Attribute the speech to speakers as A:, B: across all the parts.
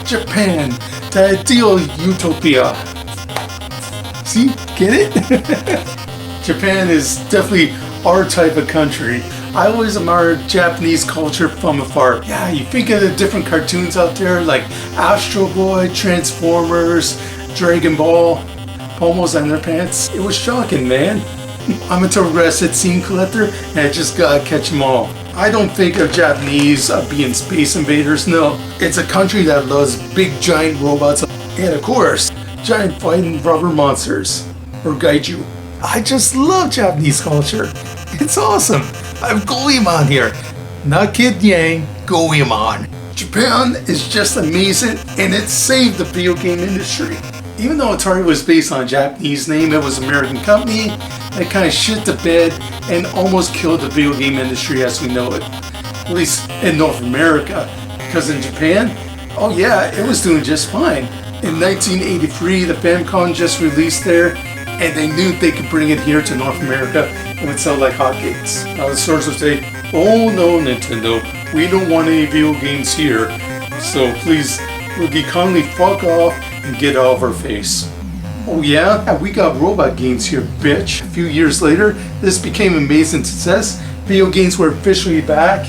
A: Japan, the ideal utopia. See, get it? Japan is definitely our type of country. I always admire Japanese culture from afar. Yeah, you think of the different cartoons out there like Astro Boy, Transformers, Dragon Ball, Pomos Underpants. It was shocking, man. I'm a TurboGrafx-16 collector and I just gotta catch them all. I don't think of Japanese being space invaders, no. It's a country that loves big giant robots and of course, giant fighting rubber monsters or kaiju. I just love Japanese culture. It's awesome. I have Goemon here. Not Kid Yang, Goemon. Japan is just amazing and it saved the video game industry. Even though Atari was based on a Japanese name, it was an American company that kind of shit the bed and almost killed the video game industry as we know it. At least in North America. Because in Japan, oh yeah, it was doing just fine. In 1983, the Famicom just released there and they knew they could bring it here to North America and would sell like hotcakes. Now the stores would say, oh no Nintendo, we don't want any video games here. So please, would you kindly fuck off and get out of our face. Oh yeah, we got robot games here, bitch. A few years later, this became an amazing success. Video games were officially back.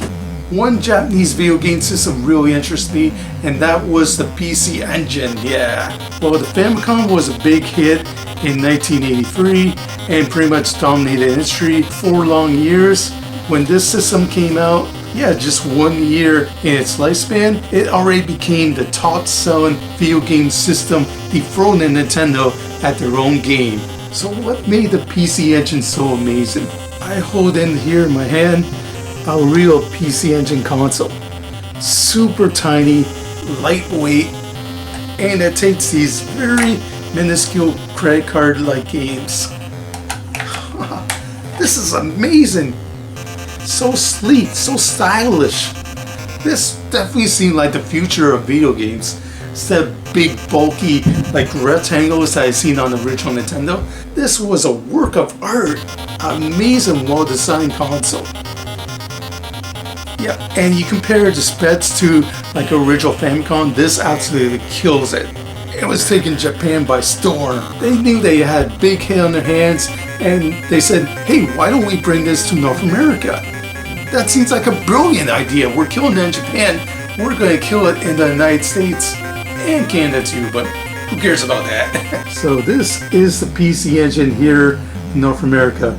A: One Japanese video game system really interested me, and that was the PC Engine, yeah. Well, the Famicom was a big hit in 1983 and pretty much dominated the industry for 4 long years. When this system came out, yeah, just 1 year in its lifespan, it already became the top selling video game system, dethroning Nintendo at their own game. So what made the PC Engine so amazing? I hold in here in my hand a real PC Engine console. Super tiny, lightweight, and it takes these very minuscule credit card like games. This is amazing. So sleek, so stylish. This definitely seemed like the future of video games. Instead of big, bulky, like rectangles that I've seen on the original Nintendo, this was a work of art. Amazing, well-designed console. Yeah, and you compare the specs to like original Famicom, this absolutely kills it. It was taking Japan by storm. They knew they had a big hit on their hands, and they said, hey, why don't we bring this to North America? That seems like a brilliant idea. We're killing it in Japan. We're going to kill it in the United States and Canada too, but who cares about that? So this is the PC Engine here in North America,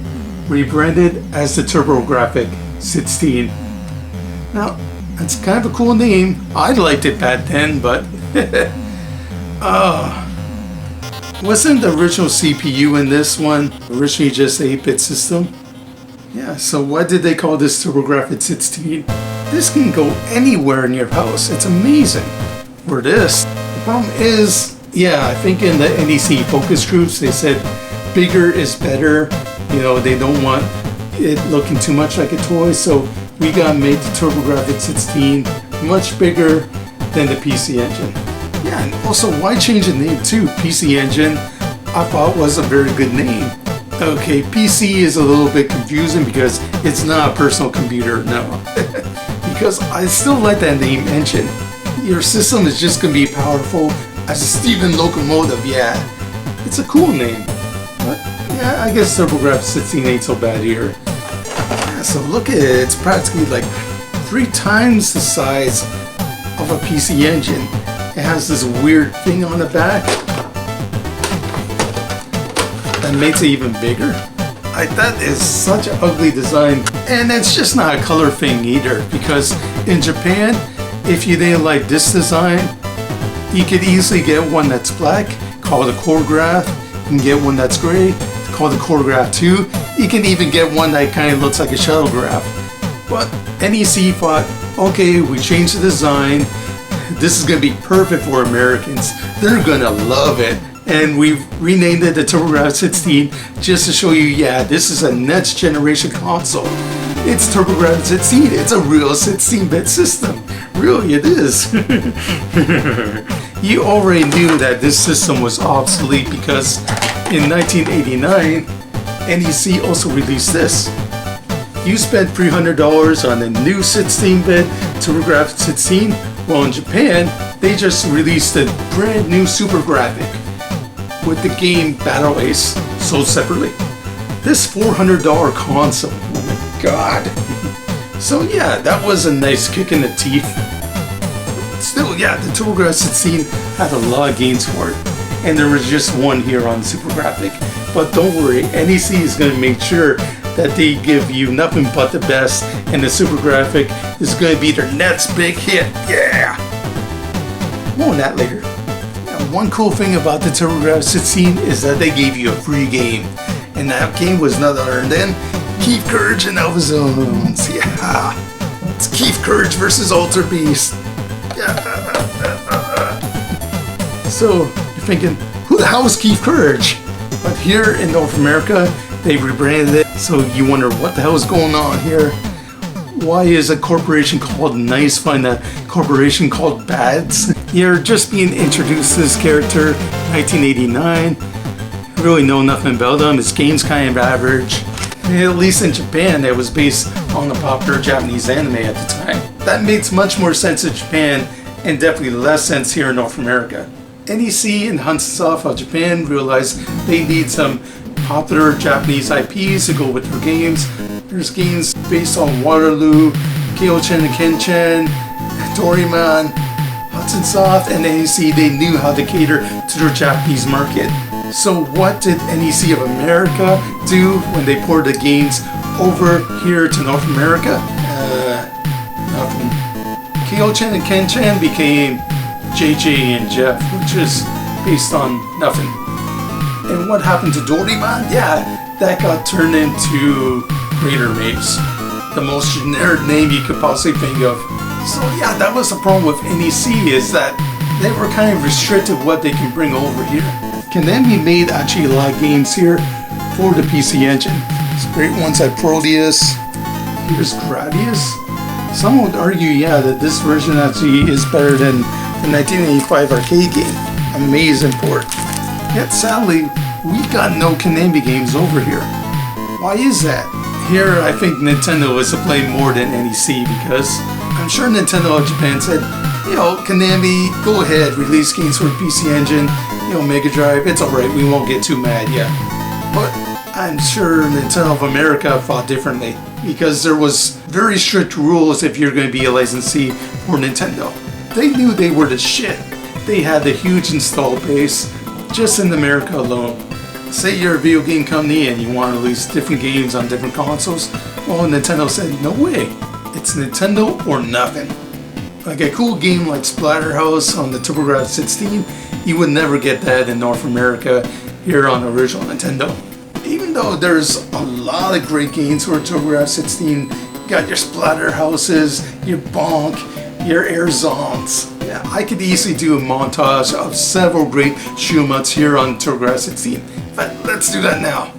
A: rebranded as the TurboGrafx-16. Now, that's kind of a cool name. I liked it back then, but wasn't the original CPU in this one originally just an 8-bit system? Yeah, so why did they call this TurboGrafx-16? This can go anywhere in your house. It's amazing. For this, the problem is, yeah, I think in the NEC focus groups they said bigger is better. You know, they don't want it looking too much like a toy, so we got made the TurboGrafx-16 much bigger than the PC Engine. Yeah, and also why change the name too? PC Engine I thought was a very good name. Okay, PC is a little bit confusing because it's not a personal computer, no. Because I still like that name, Engine. Your system is just going to be powerful as a Steven locomotive, yeah. It's a cool name. But yeah, I guess TurboGrafx-16 ain't so bad here. Yeah, so look at it, it's practically like 3 times the size of a PC Engine. It has this weird thing on the back that makes it even bigger. That is such an ugly design, and it's just not a color thing either, because in Japan, if you didn't like this design, you could easily get one that's black, called a CoreGraph. You can get one that's gray, called a CoreGraph 2. You can even get one that kind of looks like a Shuttlegraph. But NEC thought, okay, we changed the design. This is going to be perfect for Americans. They're going to love it. And we've renamed it the TurboGrafx-16 just to show you, yeah, this is a next generation console. It's TurboGrafx-16. It's a real 16-bit system. Really, it is. You already knew that this system was obsolete because in 1989, NEC also released this. You spent $300 on a new 16-bit TurboGrafx-16. Well, in Japan, they just released a brand new TurboGrafx with the game Battle Ace sold separately. This $400 console, oh my god. So yeah, that was a nice kick in the teeth. Still, yeah, the TurboGrafx-16 had a lot of games for it, and there was just one here on TurboGrafx. But don't worry, NEC is going to make sure that they give you nothing but the best, and the TurboGrafx is going to be their next big hit. Yeah! More on that later. Now, one cool thing about the TurboGrafx-16 is that they gave you a free game, and that game was none other than Keith Courage and Alpha Zones. Yeah! It's Keith Courage versus Alter Beast. So you're thinking, who the hell is Keith Courage? But here in North America, they rebranded it, so you wonder what the hell is going on here. Why is a corporation called Nice find a corporation called Bads? You're just being introduced to this character, 1989. Really know nothing about them. His game's kind of average. At least in Japan, it was based on the popular Japanese anime at the time. That makes much more sense in Japan, and definitely less sense here in North America. NEC and Hudson of Japan realized they need some popular Japanese IPs to go with their games. There's games based on Waterloo, Kyo-Chen and Ken-Chen, Doraemon, Hudson Soft, and NEC, they knew how to cater to their Japanese market. So what did NEC of America do when they ported the games over here to North America? Nothing. Kyo-Chen and Ken-Chen became JJ and Jeff, which is based on nothing. And what happened to Doraemon? Yeah, that got turned into Raider Mates. The most generic name you could possibly think of. So yeah, that was the problem with NEC, is that they were kind of restricted what they can bring over here. Konami made actually a lot of games here for the PC Engine. Some great ones like Proteus. Here's Gradius. Some would argue, yeah, that this version actually is better than the 1985 arcade game. Amazing port. Yet sadly, we got no Konami games over here. Why is that? Here, I think Nintendo is to blame more than NEC, because I'm sure Nintendo of Japan said, you know, Konami, go ahead, release games for PC Engine, you know, Mega Drive, it's alright, we won't get too mad yet. But I'm sure Nintendo of America thought differently, because there was very strict rules if you're going to be a licensee for Nintendo. They knew they were the shit. They had a huge install base, just in America alone. Say you're a video game company and you want to release different games on different consoles, well, Nintendo said, no way. It's Nintendo or nothing. Like a cool game like Splatterhouse on the TurboGrafx-16, you would never get that in North America here on original Nintendo. Even though there's a lot of great games for TurboGrafx-16, you got your Splatterhouses, your Bonk, your Air Zones. Yeah, I could easily do a montage of several great shmups here on TurboGrafx-16. But let's do that now.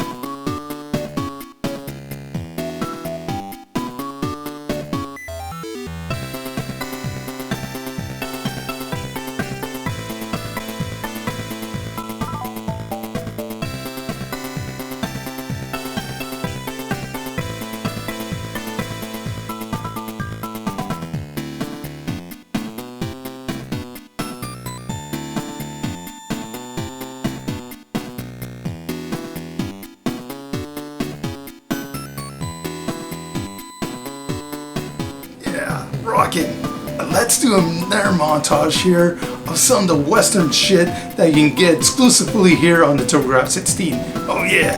A: Rockin'. Let's do another montage here of some of the Western shit that you can get exclusively here on the TurboGrafx-16. Oh yeah!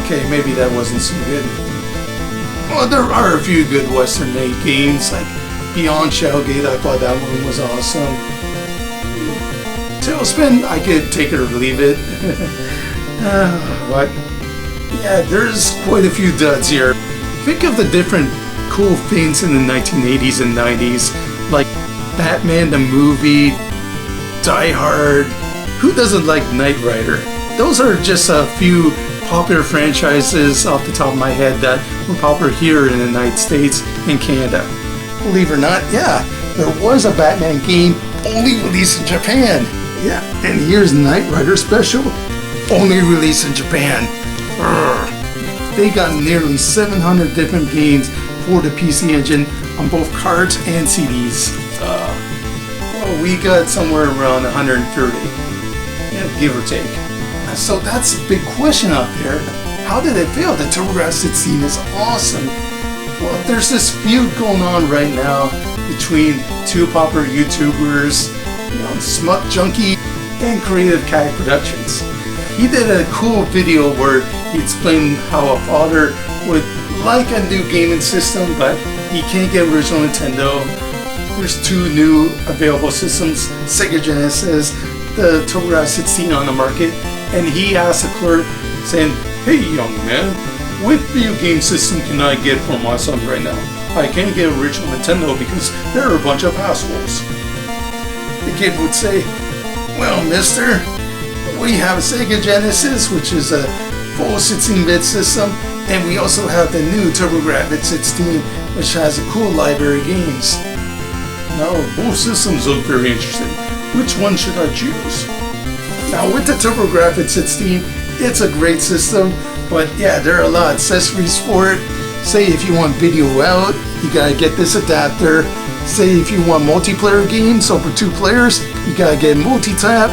A: Okay, maybe that wasn't so good. Well, there are a few good Western-made games, like Beyond Shellgate. I thought that one was awesome. Tailspin, I could take it or leave it. What? Yeah, there's quite a few duds here. Think of the different cool things in the 1980s and 90s, like Batman the movie, Die Hard. Who doesn't like Knight Rider? Those are just a few popular franchises off the top of my head that were popular here in the United States and Canada. Believe it or not, yeah, there was a Batman game only released in Japan. Yeah, and here's Knight Rider Special, only released in Japan. Urgh. They got nearly 700 different games for the PC Engine on both cards and CDs. Well, we got somewhere around 130, yeah, give or take. So that's a big question out there. How did it fail? The TurboGrafx-16 is awesome. Well, there's this feud going on right now between two popular YouTubers, Shmups Junkie and Creative Cat Productions. He did a cool video where he explained how a father would like a new gaming system, but he can't get original Nintendo. There's two new available systems, Sega Genesis, the TurboGrafx-16 on the market, and he asked the clerk, saying, "Hey young man, what video game system can I get for my son right now? I can't get original Nintendo because there are a bunch of assholes." The kid would say, "Well, mister, we have a Sega Genesis, which is a full 16-bit system, and we also have the new TurboGrafx-16, which has a cool library of games. Now, both systems look very interesting. Which one should I choose?" Now, with the TurboGrafx-16, it's a great system, but yeah, there are a lot of accessories for it. Say if you want video out, you gotta get this adapter. Say if you want multiplayer games over 2 players, you gotta get multi-tap.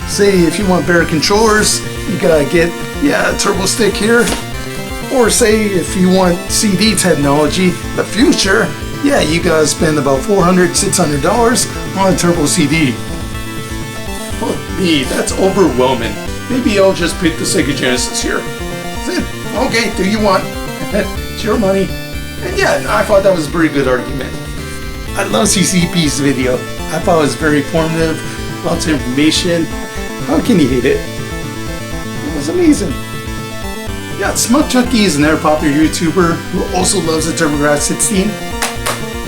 A: Say if you want better controllers, you gotta get, a turbo stick here. Or say if you want CD technology, the future, you gotta spend about $400, $600 on a turbo CD. For me, that's overwhelming. Maybe I'll just pick the Sega Genesis here. Said, okay, do you want? It's your money. And I thought that was a pretty good argument. I love CCP's video. I thought it was very informative, lots of information. How can you hate it? It was amazing. Yeah, Shmups Junkie is another popular YouTuber who also loves the TurboGrafx-16.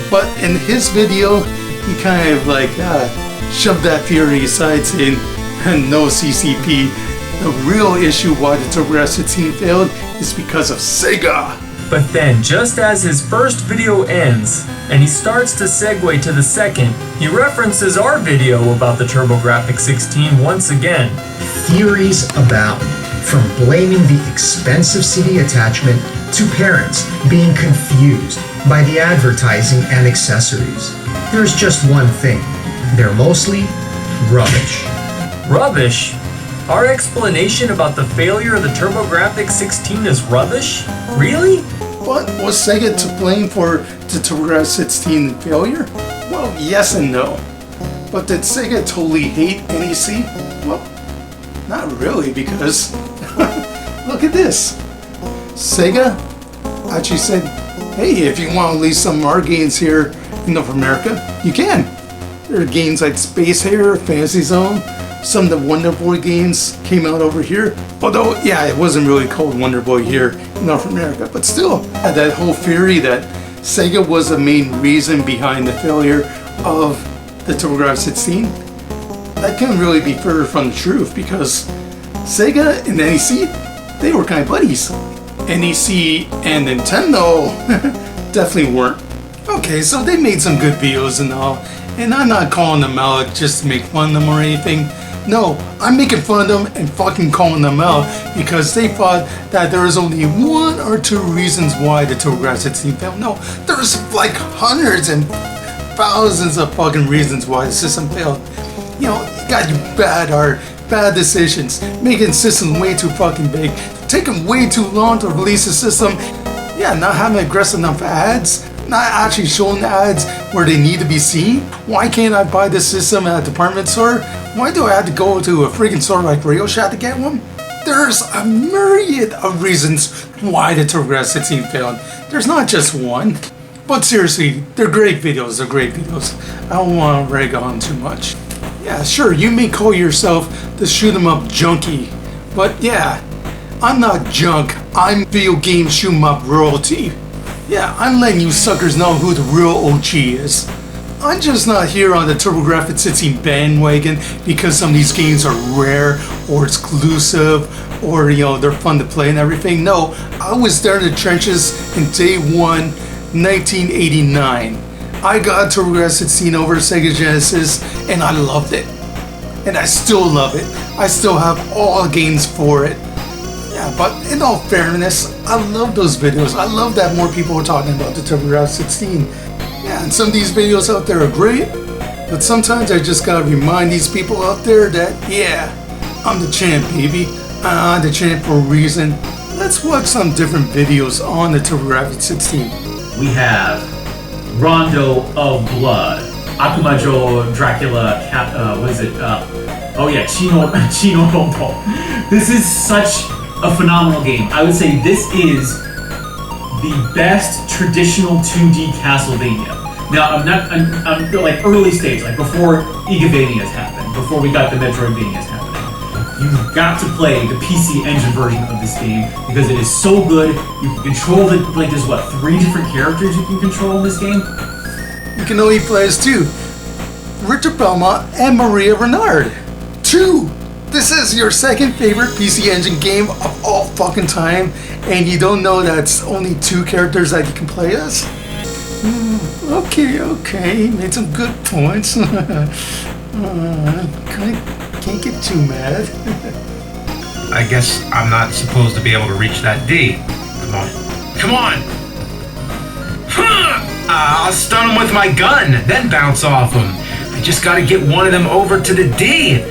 A: But in his video, he kind of shoved that theory aside, saying, no CCP. The real issue why the TurboGrafx-16 failed is because of Sega.
B: But then, just as his first video ends, and he starts to segue to the second, he references our video about the TurboGrafx-16 once again.
C: Theories abound, from blaming the expensive CD attachment to parents being confused by the advertising and accessories. There's just one thing. They're mostly rubbish.
B: Rubbish? Our explanation about the failure of the TurboGrafx-16 is rubbish? Really?
A: But was Sega to blame for the TurboGrafx-16 failure? Well, yes and no. But did Sega totally hate NEC? Well, not really, because look at this. Sega actually said, hey, if you want to release some of our games here in North America, you can. There are games like Space Harrier, Fantasy Zone. Some of the Wonder Boy games came out over here. Although, it wasn't really called Wonder Boy here in North America. But still, that whole theory that Sega was the main reason behind the failure of the TurboGrafx-16, that couldn't really be further from the truth, because Sega and NEC, they were kind of buddies. NEC and Nintendo definitely weren't. Okay, so they made some good videos and all, and I'm not calling them out just to make fun of them or anything. No, I'm making fun of them and fucking calling them out because they thought that there was only 1 or 2 reasons why the TurboGrafx-16 failed. No, there's hundreds and thousands of fucking reasons why the system failed. You got your bad decisions, making systems way too fucking big, taking way too long to release the system, not having aggressive enough ads, not actually showing ads where they need to be seen. Why can't I buy this system at a department store? Why do I have to go to a freaking store like Radio Shack to get one? There's a myriad of reasons why the TurboGrafx-16 failed. There's not just one. But seriously, they're great videos, I don't want to rag on too much. Yeah, sure, you may call yourself the shoot 'em up junkie, but I'm not junk. I'm video game shoot 'em up royalty. I'm letting you suckers know who the real OG is. I'm just not here on the TurboGrafx-16 bandwagon because some of these games are rare or exclusive or, you know, they're fun to play and everything. No, I was there in the trenches in day one, 1989. I got TurboGrafx-16 over Sega Genesis and I loved it. And I still love it. I still have all the games for it. Yeah, but in all fairness, I love those videos. I love that more people are talking about the TurboGrafx-16. Yeah, and some of these videos out there are great, but sometimes I just gotta remind these people out there that, yeah, I'm the champ, baby. I'm the champ for a reason. Let's watch some different videos on the TurboGrafx-16.
D: We have Rondo of Blood, Akumajo, Dracula, Chino Rondo. This is such a phenomenal game. I would say this is the best traditional 2D Castlevania. Now, I'm like early stage, like before Igavania's happened, before we got the Metroidvanias happening. You've got to play the PC Engine version of this game because it is so good. You can control the, like there's what, 3 different characters you can control in this game?
A: You can only play as 2. Richard Belmont and Maria Renard. 2! This is your second favorite PC Engine game of all fucking time, and you don't know that's only 2 characters that you can play as? Okay, made some good points. Can't get too mad.
E: I guess I'm not supposed to be able to reach that D. Come on! I'll stun him with my gun, then bounce off him. I just gotta get one of them over to the D.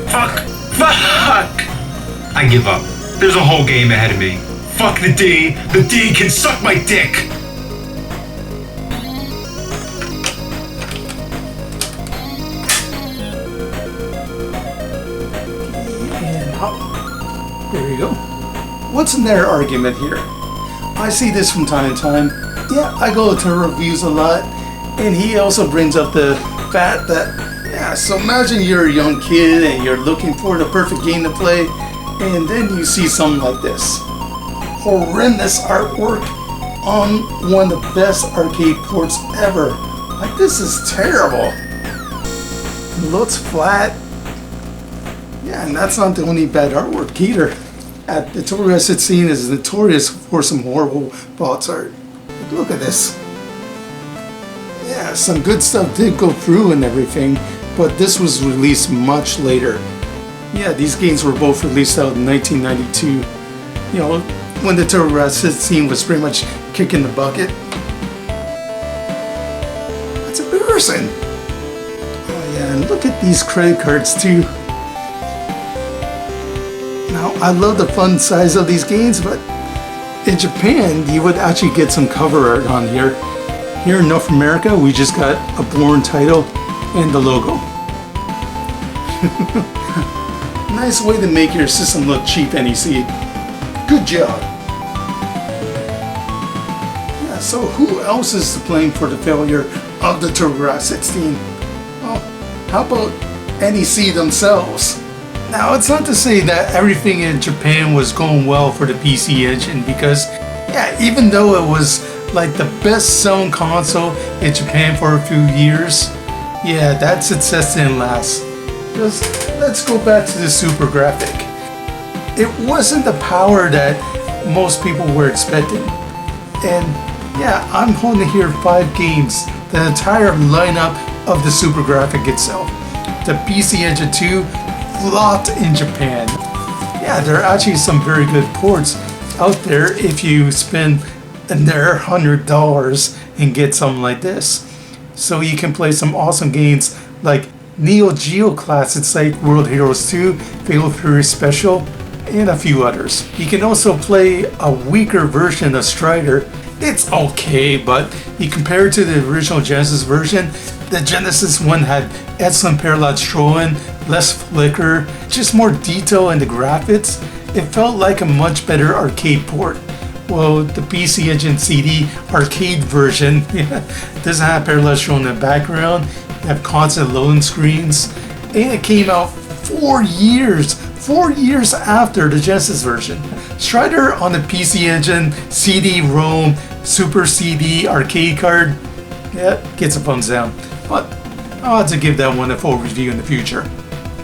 E: Fuck! I give up. There's a whole game ahead of me. Fuck the D. The D can suck my dick.
A: And hop. There you go. What's in their argument here? I see this from time to time. Yeah, I go to reviews a lot, and he also brings up the fact that, yeah, so imagine you're a young kid and you're looking for the perfect game to play, and then you see something like this. Horrendous artwork on one of the best arcade ports ever. Like, this is terrible. It looks flat. Yeah, and that's not the only bad artwork either. The TurboGrafx-16 is notorious for some horrible box art. Look at this. Yeah, some good stuff did go through and everything, but this was released much later. Yeah, these games were both released out in 1992. You know, when the TurboGrafx-16 was pretty much kicking the bucket. That's embarrassing. Oh yeah, and look at these credit cards too. Now, I love the fun size of these games, but in Japan, you would actually get some cover art on here. Here in North America, we just got a born title and the logo. Nice way to make your system look cheap, NEC. Good job. Yeah, so who else is to blame for the failure of the TurboGrafx-16? Well, how about NEC themselves? Now, it's not to say that everything in Japan was going well for the PC Engine, because, yeah, even though it was like the best selling console in Japan for a few years, yeah, that success didn't last. Just let's go back to the Super Graphic. It wasn't the power that most people were expecting. And yeah, I'm holding here 5 games, the entire lineup of the Super Graphic itself. The PC Engine 2 flopped in Japan. Yeah, there are actually some very good ports out there if you spend their $100 and get something like this. So you can play some awesome games like Neo Geo classics like World Heroes 2, Fatal Fury Special, and a few others. You can also play a weaker version of Strider. It's okay, but you compare it to the original Genesis version, the Genesis one had excellent parallax scrolling, less flicker, just more detail in the graphics. It felt like a much better arcade port. Well, the PC Engine CD arcade version doesn't have parallax scrolling in the background, you have constant loading screens, and it came out 4 years after the Genesis version. Strider on the PC Engine CD-ROM Super CD arcade card, Yeah, gets a thumbs down. But I'll have to give that one a full review in the future.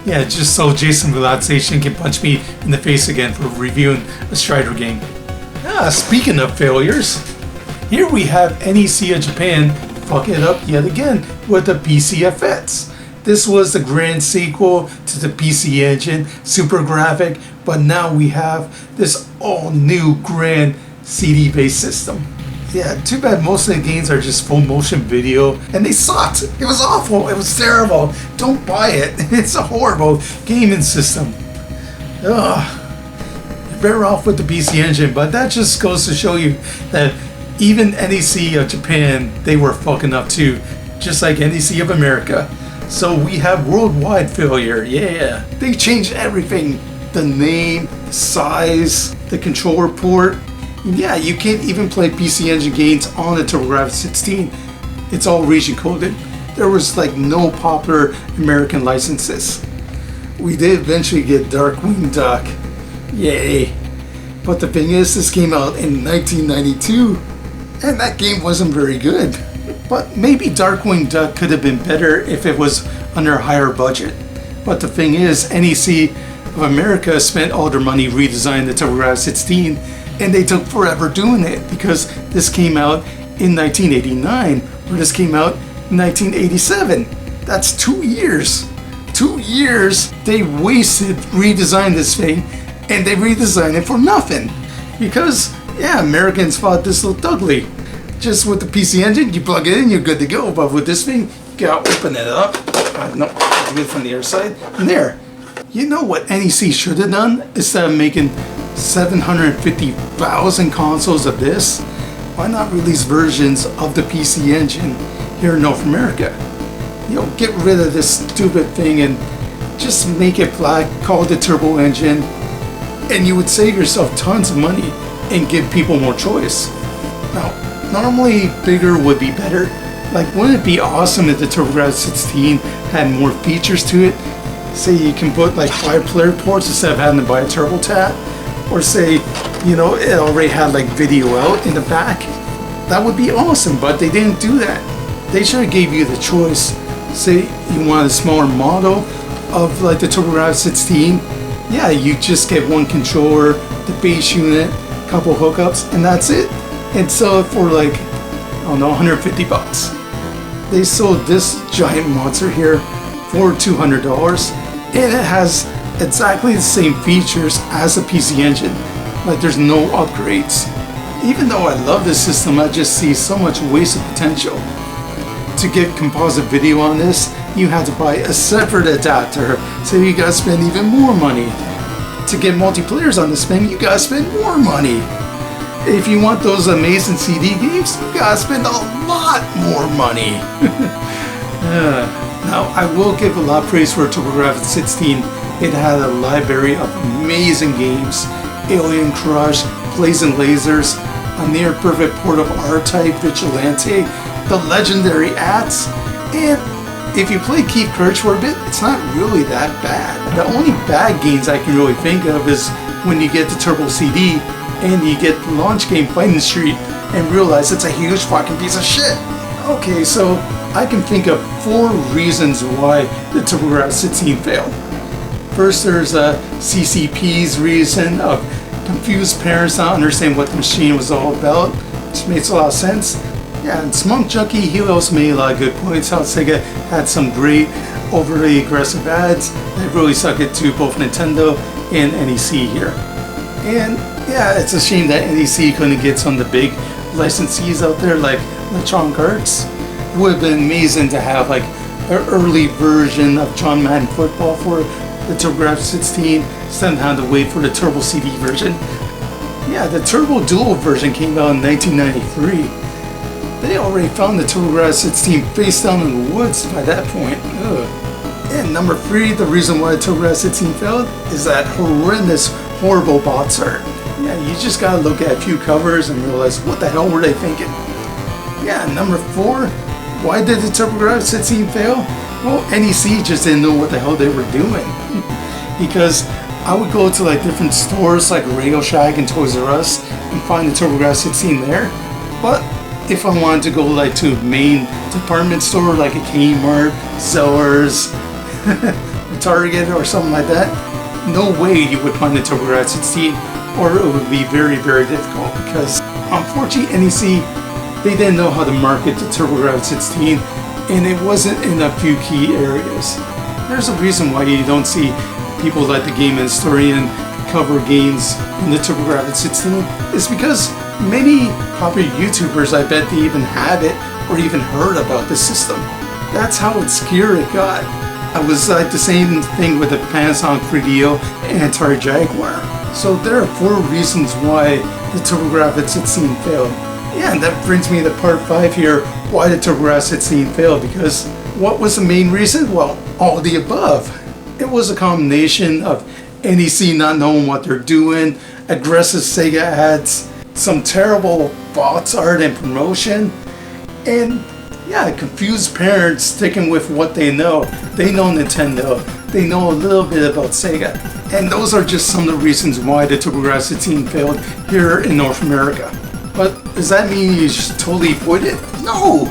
A: Yeah, just so Jason Relaxation can punch me in the face again for reviewing a Strider game. Speaking of failures, here we have NEC of Japan fuck it up yet again with the PCFX. This was the grand sequel to the PC Engine SuperGrafx, but now we have this all new grand CD-based system. Yeah, too bad most of the games are just full motion video, and they sucked. It was awful. It was terrible. Don't buy it. It's a horrible gaming system. Ugh. You're better off with the PC Engine, but that just goes to show you that even NEC of Japan, they were fucking up too, just like NEC of America. So we have worldwide failure. Yeah, they changed everything. The name, the size, the controller port. Yeah, you can't even play PC Engine games on the TurboGrafx-16. It's all region coded. There was like no popular American licenses. We did eventually get Darkwing Duck. Yay. But the thing is, this came out in 1992, and that game wasn't very good. But maybe Darkwing Duck could have been better if it was under a higher budget. But the thing is, NEC of America spent all their money redesigning the TurboGrafx-16, and they took forever doing it because this came out in 1989, or this came out in 1987. That's 2 years. 2 years they wasted redesigning this thing, and they redesigned it for nothing. Because, yeah, Americans thought this looked ugly. Just with the PC Engine, you plug it in, you're good to go. But with this thing, you gotta open it up. No, do it from the other side. And there. You know what NEC should have done? Instead of making 750,000 consoles of this, why not release versions of the PC Engine here in North America? You know, get rid of this stupid thing and just make it black, call it the Turbo Engine, and you would save yourself tons of money and give people more choice. Now, normally bigger would be better. Like, wouldn't it be awesome if the TurboGrafx-16 had more features to it? Say you can put like 5 player ports instead of having to buy a turbo tap, or say, you know, it already had like video out in the back. That would be awesome, but they didn't do that. They should have gave you the choice. Say you want a smaller model of like the TurboGrafx-16, yeah, you just get one controller, the base unit, a couple hookups, and that's it. And sell it for like, I don't know, 150 bucks. They sold this giant monster here for $200, and it has exactly the same features as the PC Engine. Like, there's no upgrades. Even though I love this system, I just see so much wasted potential. To get composite video on this, you have to buy a separate adapter, so you gotta spend even more money. To get multiplayers on this thing, you gotta spend more money. If you want those amazing CD games, you gotta spend a lot more money. Now, I will give a lot of praise for TurboGrafx-16. It had a library of amazing games: Alien Crush, Blazing Lasers, a near perfect port of R-Type Vigilante, the legendary Ats, and if you play Keith Courage for a bit, it's not really that bad. The only bad games I can really think of is when you get the Turbo CD and you get the launch game Fighting Street and realize it's a huge fucking piece of shit. Okay, so I can think of 4 reasons why the TurboGrafx-16 failed. First, there's a CCP's reason of confused parents not understanding what the machine was all about, which makes a lot of sense. Yeah, and Shmups Junkie, he also made a lot of good points how Sega had some great, overly aggressive ads that really suck it to both Nintendo and NEC here. And yeah, it's a shame that NEC couldn't get some of the big licensees out there like Electronic Arts. It would have been amazing to have like an early version of John Madden Football for the TurboGrafx-16 instead of having to wait for the Turbo CD version. Yeah, the Turbo Duo version came out in 1993. They already found the TurboGrafx-16 face down in the woods by that point. Ugh. And number 3, the reason why the TurboGrafx-16 failed is that horrendous, horrible box art. Yeah, you just gotta look at a few covers and realize what the hell were they thinking. Yeah, number 4, why did the TurboGrafx-16 fail? Well, NEC just didn't know what the hell they were doing. Because I would go to like different stores like Radio Shack and Toys R Us and find the TurboGrafx-16 there. But if I wanted to go like to main department store like a Kmart, Zellers, Target or something like that, no way you would find the TurboGrafx-16, or it would be very, very difficult because unfortunately NEC, they didn't know how to market the TurboGrafx-16, and it wasn't in a few key areas. There's a reason why you don't see people like the Game Historian cover games in the TurboGrafx-16. It's because many popular YouTubers, I bet they even had it or even heard about the system. That's how obscure it got. I was like the same thing with the Panasonic 3DO and Atari Jaguar. So there are 4 reasons why the TurboGrafx-16 failed. Yeah, and that brings me to part 5 here, why the TurboGrafx-16 failed, because what was the main reason? Well, all of the above. It was a combination of NEC not knowing what they're doing, aggressive Sega ads, some terrible box art and promotion, and yeah, confused parents sticking with what they know. They know Nintendo, they know a little bit about Sega, and those are just some of the reasons why the TurboGrafx-16 failed here in North America. But does that mean you should totally avoid it? No!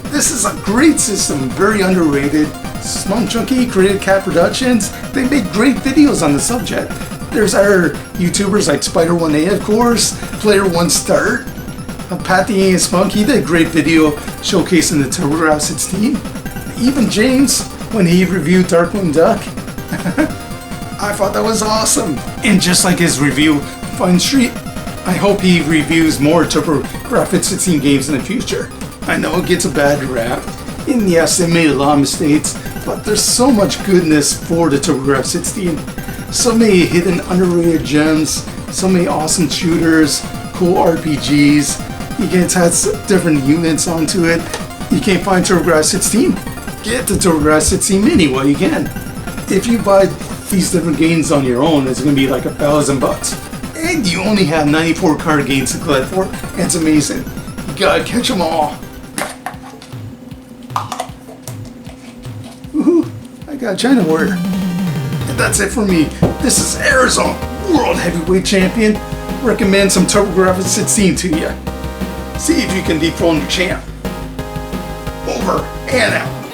A: This is a great system, very underrated. Shmups Junkie, Creative Cat Productions, they make great videos on the subject. There's other YouTubers like Spider1A, of course, Player One Start, Patty and Spunk, he did a great video showcasing the TurboGrafx-16. Even James, when he reviewed Darkwing Duck, I thought that was awesome. And just like his review of Fun Street, I hope he reviews more TurboGrafx-16 games in the future. I know it gets a bad rap, and yes, they made a lot of mistakes, but there's so much goodness for the TurboGrafx-16. So many hidden underrated gems, so many awesome shooters, cool RPGs. You can attach different units onto it. You can't find TurboGrafx-16. Get the TurboGrafx-16 Mini while you can. If you buy these different games on your own, it's going to be like $1,000. And you only have 94 card games to collect for. It's amazing. You gotta catch them all. Woohoo! I got China Warrior. And that's it for me. This is Arizona, World Heavyweight Champion. Recommend some TurboGrafx-16 to you. See if you can dethrone the champ. Over and out.